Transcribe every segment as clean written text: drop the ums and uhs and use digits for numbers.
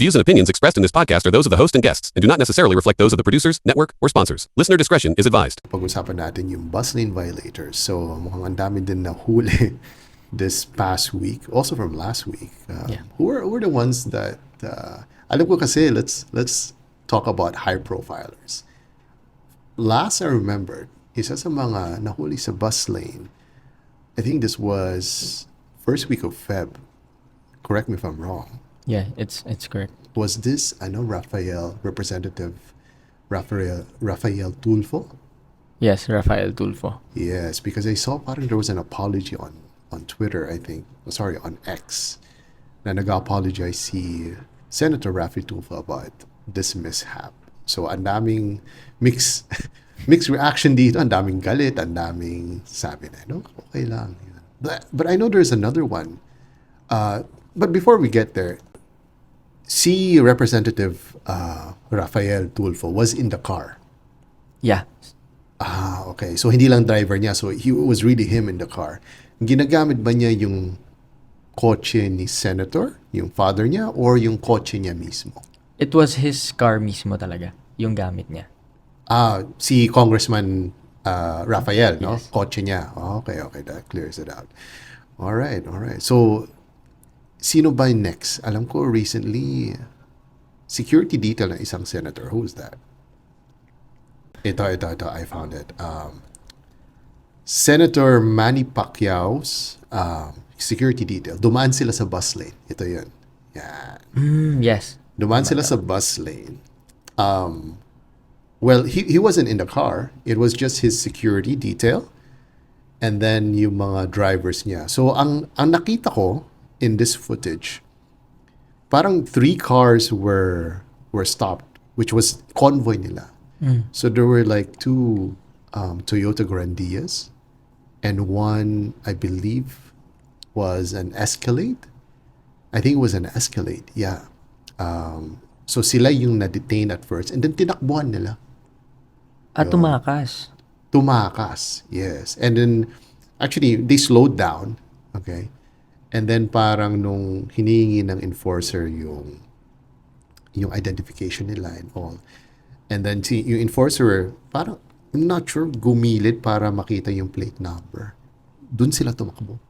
The views and opinions expressed in this podcast are those of the host and guests and do not necessarily reflect those of the producers, network, or sponsors. Listener discretion is advised. Pag-usapan natin yung bus lane violators. So, mukhang ang dami din na huli this past week, also from last week. Who are the ones that, alam ko kasi, let's talk about high profilers. Last I remembered, isa sa mga nahuli sa bus lane, I think this was first week of Feb. Correct me if I'm wrong. Yeah, it's correct. Was this, Representative Rafael Tulfo? Yes, Rafael Tulfo. Yes, because I saw parang there was an apology on Twitter, I think. Sorry, on X. Na nag-apologize si Senator Rafi Tulfo about this mishap. So, ang daming mixed reaction dito. Ang daming galit, ang daming sabi na, no, okay lang. But I know there's another one. But before we get there, si Representative Rafael Tulfo was in the car. Yeah. Okay. So, hindi lang driver niya. So, he was really him in the car. Ginagamit ba niya yung kotse ni Senator, yung father niya, or yung kotse niya mismo? It was his car mismo talaga, yung gamit niya. Si Congressman Rafael, no? Yes. Kotse niya. Okay. That clears it out. All right. So, sino ba next? Alam ko recently, security detail ng isang senator. Who's that? Ito. I found it. Senator Manny Pacquiao's security detail. Dumaan sila sa bus lane. Ito yun. Yan. Yes. Dumaan sila sa bus lane. Well, he wasn't in the car. It was just his security detail. And then yung mga drivers niya. So, ang nakita ko in this footage, parang 3 cars were stopped, which was convoy nila. So there were like 2 Toyota Grandias, and one, I believe, was an Escalade. I think it was an Escalade, yeah. So sila yung na-detain at first, and then tinakbuhan nila. Tumakas. Tumakas, yes. And then, actually, they slowed down, okay? And then parang nung hinihingi ng enforcer yung identification nila and all. And then yung enforcer, parang, I'm not sure, gumilid para makita yung plate number. Dun sila tumakbo.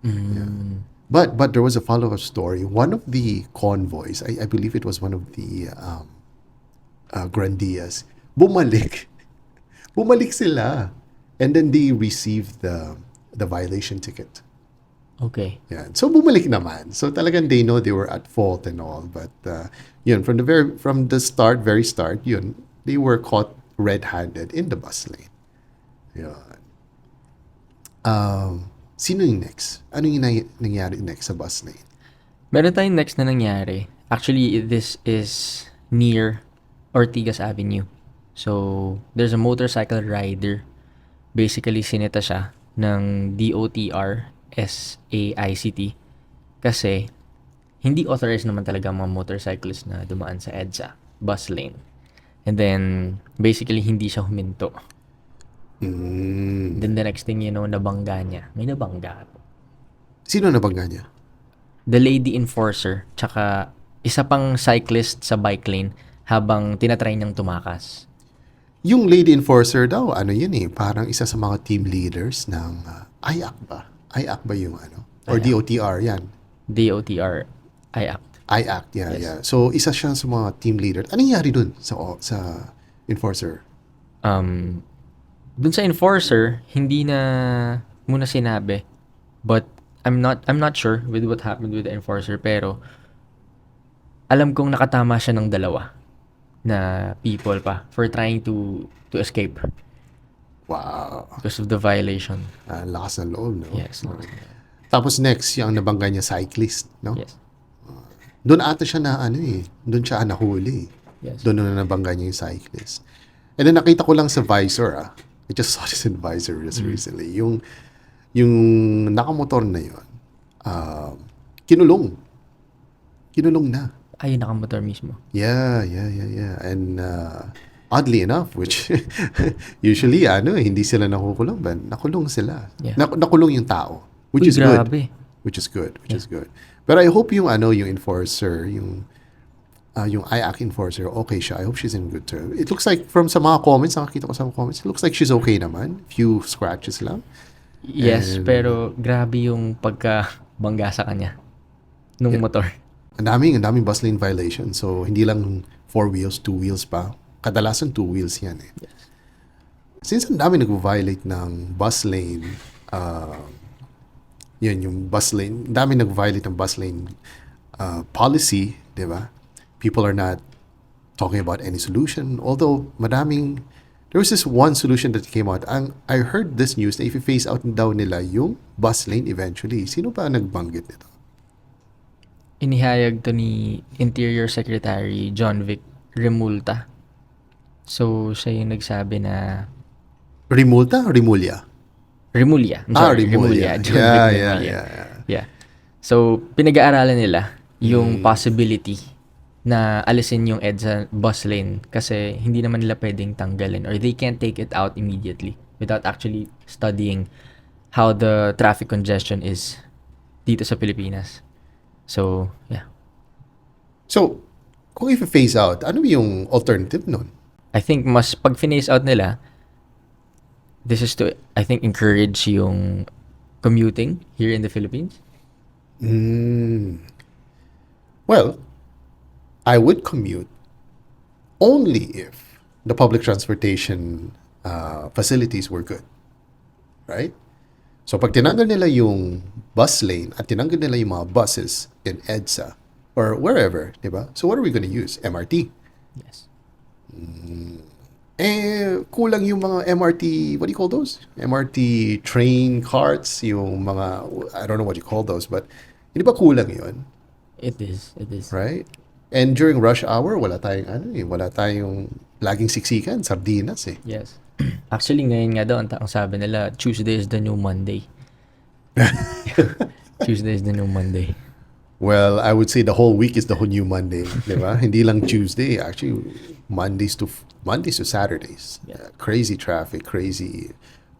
Yeah. But there was a follow-up story. One of the convoys, I believe it was one of the Grandias, bumalik. Bumalik sila. And then they received the violation ticket. Okay. Yeah. So bumalik naman. So talagang they know they were at fault and all, but yun from the very start, yun, they were caught red-handed in the bus lane. Yun. Sino yung next? Ano yung nangyari next sa bus lane? Meron tayong next na nangyari. Actually, this is near Ortigas Avenue. So, there's a motorcycle rider. Basically, sinita siya ng DOTR SAICT kasi hindi authorized naman talaga mga motorcyclist na dumaan sa EDSA bus lane. And then, basically, hindi siya huminto. Then the next thing you know, nabangga niya. May nabangga. Sino nabangga niya? The lady enforcer, tsaka isa pang cyclist sa bike lane habang tinatry niyang tumakas. Yung lady enforcer daw, ano yun parang isa sa mga team leaders ng IAC ba? IAC ba yung ano? Or IAC. DOTR, yan. DOTR IACT. IAC, yeah, Yes. yeah. So, isa siya sa mga team leader. Anong nangyari dun sa enforcer? Dun sa enforcer, hindi na muna sinabi. But I'm not sure with what happened with the enforcer, pero alam kong nakatama siya ng 2 na people pa for trying to escape Wow. because of the violation. Lakas ng loob, no? Yes. Tapos next, yung nabangga niya cyclist, no? Yes. Doon ata siya na doon siya nahuli. Yes. Doon na nabangga niya yung cyclist. And then nakita ko lang sa visor, I just saw this in visor just recently. Yung nakamotor na yun, kinulong. Kinulong na. Ayun, nakamotor mismo. Yeah. And oddly enough, which usually hindi sila nakukulong, but nakulong sila. Yeah. Nakulong yung tao, which Uy, is grabe. good. Which is good. But I hope yung yung enforcer, yung yung IAC enforcer, okay siya. I hope she's in good terms. It looks like from sa mga comments, nakakita ko sa mga comments, it looks like she's okay naman. Few scratches lang. Yes, And pero grabe yung pagka-bangga sa kanya nung motor. ang daming bus lane violation. So, hindi lang 4 wheels, 2 wheels pa. Kadalasan 2 wheels yan eh. Since ang dami nag-violate ng bus lane, yun, yung bus lane, ang dami nag-violate ng bus lane policy, di ba? People are not talking about any solution. Although, there was this one solution that came out. I heard this news na if i-phase out daw nila yung bus lane eventually. Sino ba nagbanggit nito? Inihayag to ni Interior Secretary John Vic Remulta. So, siya yung nagsabi na Remulta o Remulla? Remulla. I'm sorry, Remulla. John Vic Remulla. Yeah. So, pinag-aaralan nila yung possibility na alisin yung EDSA bus lane kasi hindi naman nila pwedeng tanggalin or they can't take it out immediately without actually studying how the traffic congestion is dito sa Pilipinas. So, yeah. So, kung i-phase out, ano yung alternative nun? I think mas pag phase out nila, this is to, I think, encourage yung commuting here in the Philippines. Well, I would commute only if the public transportation facilities were good. Right? So, pag tinanggal nila yung bus lane at tinanggal nila yung mga buses in EDSA or wherever, di ba? So, what are we going to use? MRT. Yes. Kulang yung mga MRT, what do you call those? MRT train carts, yung mga, I don't know what you call those, but hindi ba kulang yun? It is. Right? And during rush hour, wala tayong laging siksikan, sardinas eh. Yes. Actually, ngayon nga daw, ang sabi nila, Tuesday is the new Monday. Tuesday is the new Monday. Well, I would say the whole week is the whole new Monday, di ba? Hindi lang Tuesday, actually Mondays to Saturdays. Yeah. Crazy traffic, crazy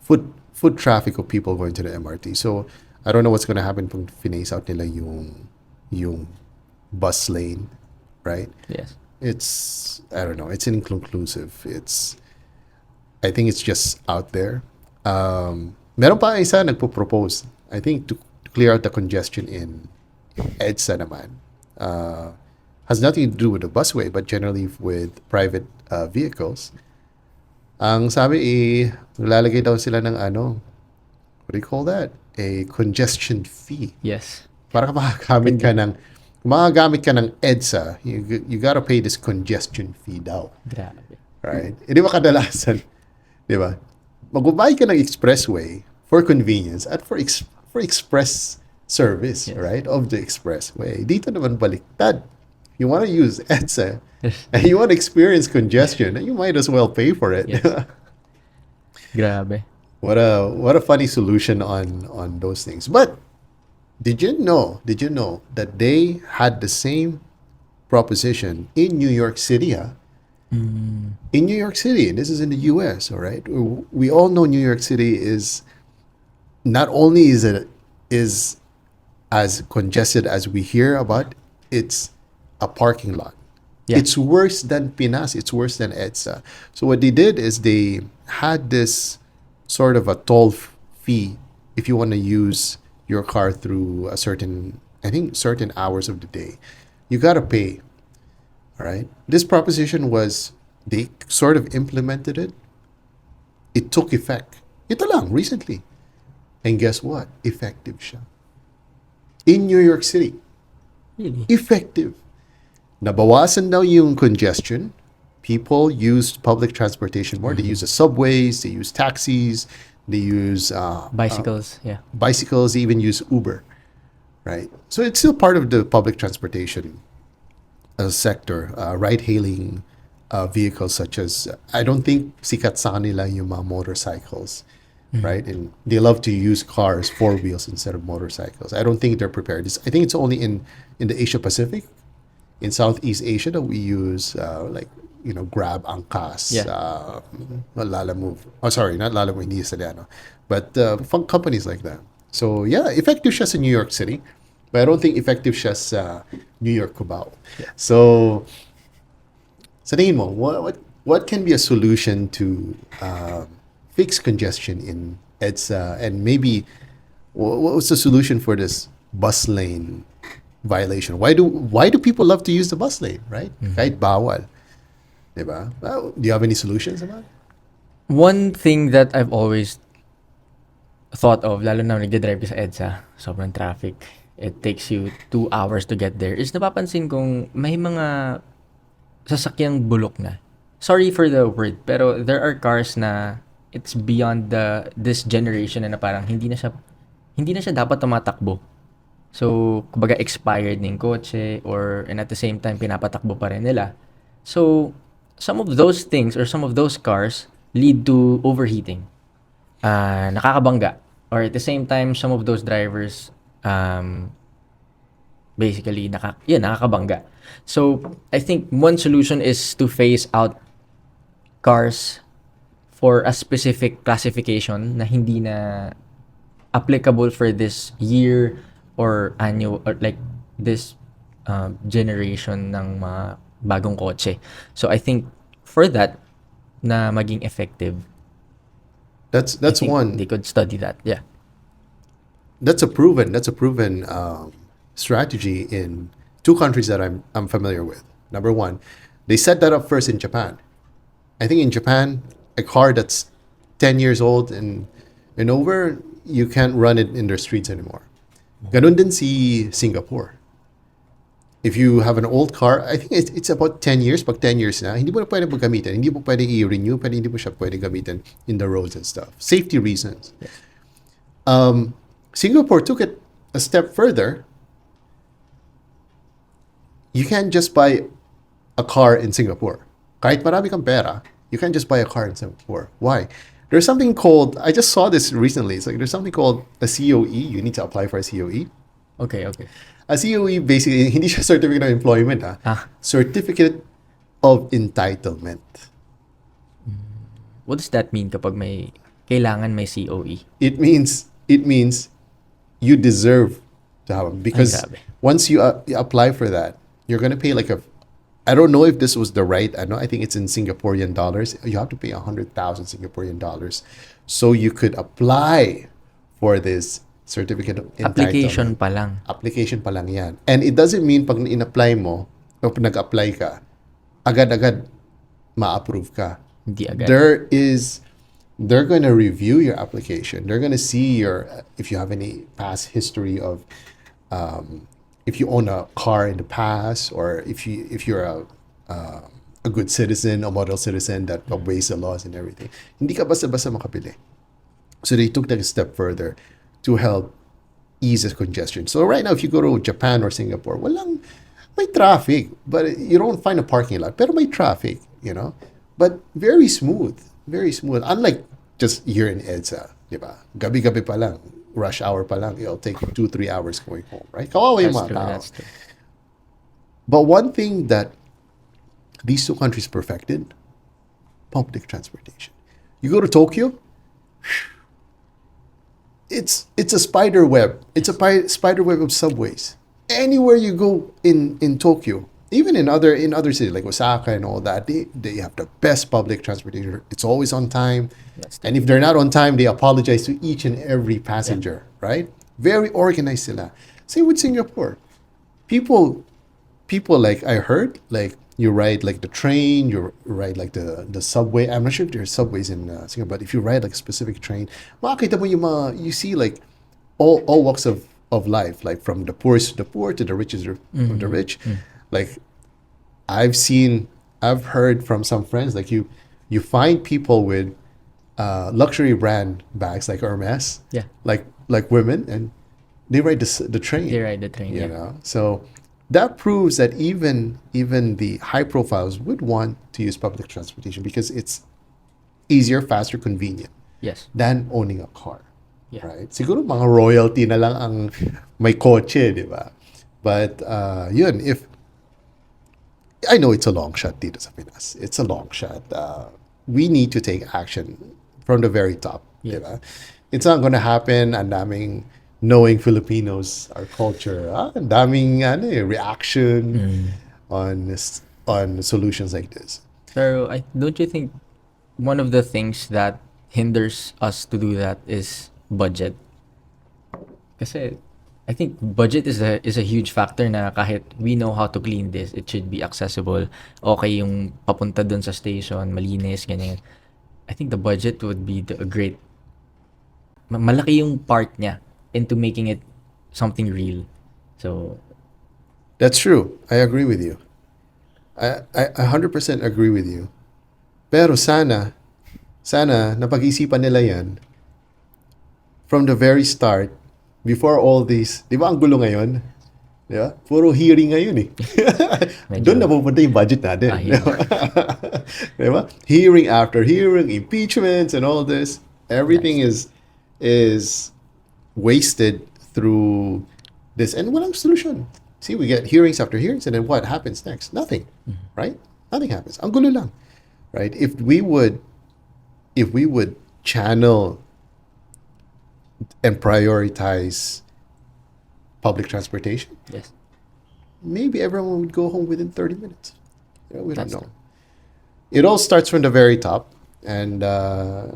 foot traffic of people going to the MRT. So, I don't know what's gonna happen kung phase out nila yung bus lane, right? Yes. I don't know, it's inconclusive. I think it's just out there. Meron pa isa nagpo-propose, I think, to clear out the congestion in EDSA naman. Has nothing to do with the busway, but generally with private vehicles. Ang sabi lalagay daw sila ng what do you call that? A congestion fee. Yes. Para makagamit ka ng EDSA, you gotta pay this congestion fee daw. Grabe. Right? Di ba kadalasan, di ba? Magbabayad ka ng expressway for convenience at for express service, Yes. right? Of the expressway. Dito naman baliktad. You want to use EDSA and you want to experience congestion, you might as well pay for it. Yes. Grabe. What a funny solution on those things. But did you know that they had the same proposition in New York City? In New York City, this is in the US, all right? We all know New York City is not only is as congested as we hear about, it's a parking lot. Yeah. It's worse than Pinas. It's worse than EDSA. So what they did is they had this sort of a toll fee if you want to use your car through certain hours of the day. You got to pay. All right. This proposition they sort of implemented it. It took effect. Ito lang, recently. And guess what? Effective siya. In New York City. Really? Effective. Nabawasan daw yung congestion. People use public transportation more. They use the subways, they use taxis, they use Bicycles, yeah. bicycles, they even use Uber. Right? So it's still part of the public transportation sector. Ride-hailing vehicles such as, I don't think sikat sa kanila yung mga motorcycles. Right? And they love to use cars, 4 wheels instead of motorcycles. I don't think they're prepared. I think it's only in the Asia Pacific, in Southeast Asia, that we use Grab, Angkas, Yeah. Lalamove. Oh, sorry, not Lalamove, hindi Soriano. But companies like that. So yeah, effective siya sa New York City. But I don't think effective siya sa New York, Cubao. So, sa tingin mo, what can be a solution to fix congestion in EDSA, and maybe what was the solution for this bus lane violation? Why do people love to use the bus lane, right? Kahit bawal, diba? Well, do you have any solutions about it? One thing that I've always thought of, lalo na nagde-drive ka sa EDSA, sobrang traffic, it takes you 2 hours to get there, is napapansin kong may mga sasakyang bulok na. Sorry for the word, pero there are cars na it's beyond this generation na parang hindi na siya dapat tumatakbo. So, kumbaga expired na yung kotse, and at the same time pinapatakbo pa rin nila. So, some of those things or some of those cars lead to overheating. Nakakabangga. Or at the same time, some of those drivers basically nakakabangga. So, I think one solution is to phase out cars for a specific classification na hindi na applicable for this year or annual, or like this generation ng mga bagong kotse. So I think for that na maging effective, That's I think one. they could study that. Yeah. That's a proven strategy in two countries that I'm familiar with. Number one, they set that up first in Japan. I think in Japan, a car that's 10 years old and over, you can't run it in their streets anymore. Ganun din si Singapore. If you have an old car, I think it's about 10 years. Pag 10 years na, hindi mo na pwede gamitin. Hindi mo pwede i-renew, pero hindi mo siya pwede gamitin in the roads and stuff. Safety reasons. Singapore took it a step further. You can't just buy a car in Singapore. Kahit marami kang pera, you can't just buy a car in Singapore. Why? There's something called, I just saw this recently. It's like there's something called a COE. You need to apply for a COE. Okay. A COE basically, hindi siya certificate of employment. Certificate of entitlement. What does that mean kapag may kailangan may COE? It means you deserve to have them, because Ay, grabe. once you apply for that, you're gonna pay like I don't know if this was the right. I think it's in Singaporean dollars. You have to pay 100,000 Singaporean dollars, so you could apply for this certificate of Application entitlement. pa lang. Application pa lang yan. And it doesn't mean pag in-apply mo, o pag nag-apply ka, agad-agad ma-approve ka. Hindi agad. They're going to review your application. They're going to see if you have any past history of, if you own a car in the past, or if you're a good citizen, a model citizen that obeys the laws and everything. Hindi ka basta-basta makapili. So they took that a step further to help ease the congestion. So right now, if you go to Japan or Singapore, may traffic, but you don't find a parking lot. Pero may traffic, but very smooth. Unlike just here in EDSA, diba? Gabi-gabi pa lang, rush hour pa lang, it'll take 2-3 hours going home, right? Kawawa yung mga tao. That's true. But one thing that these two countries perfected, public transportation. You go to Tokyo, it's a spider web. It's a spider web of subways. Anywhere you go in Tokyo, even in other cities like Osaka and all that, they have the best public transportation. It's always on time. And if they're not on time, they apologize to each and every passenger, right? Very organized sila. Same with Singapore. People like, I heard, like you ride like the train, you ride like the subway. I'm not sure if there's subways in Singapore, but if you ride like a specific train, makakita mo you see like all walks of life, like from the poorest to the poor to the richest of the rich. Like I've heard from some friends, like you find people with luxury brand bags like Hermes, like women, and they ride the train. They ride the train, you know. So that proves that even the high profiles would want to use public transportation because it's easier, faster, convenient. Yes. Than owning a car. Yeah. Right? Siguro mga royalty na lang ang may kotse, di ba? But yun, if I know it's a long shot dito sa Pinas. It's a long shot. We need to take action from the very top, di ba? It's not gonna happen. Ang daming knowing Filipinos, our culture, ang daming reaction on solutions like this. Pero don't you think one of the things that hinders us to do that is budget? Kasi I think budget is a huge factor na kahit we know how to clean this, it should be accessible. Okay yung papunta dun sa station, malinis, ganyan. I think the budget would be a great malaki yung part niya into making it something real. So That's true. I agree with you. I 100% agree with you. Pero sana napag-isipan nila yan from the very start, before all this. Di ba ang gulo ngayon? Di ba? Puro hearing ngayon eh. Doon na pupunta yung budget natin. Di ba? Di ba? Hearing after hearing, impeachments and all this. Everything is wasted through this. And walang solution. See, we get hearings after hearings, and then what happens next? Nothing. Right? Nothing happens. Ang gulo lang. Right? If we would channel and prioritize public transportation, yes. maybe everyone would go home within 30 minutes. We don't That's know. It all starts from the very top, and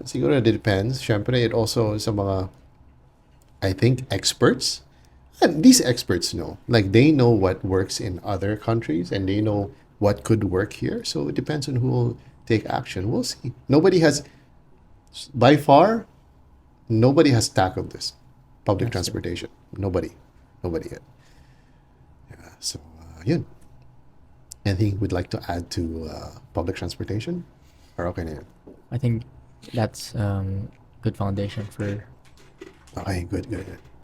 siguro it depends. Syempre, it also sa mga, I think, experts. And these experts know. Like, they know what works in other countries, and they know what could work here. So it depends on who will take action. We'll see. By far, nobody has tackled this public transportation. Nobody yet. Yeah, so yun. Anything we'd like to add to public transportation? Or okay na yun? I think that's good foundation for Okay, good.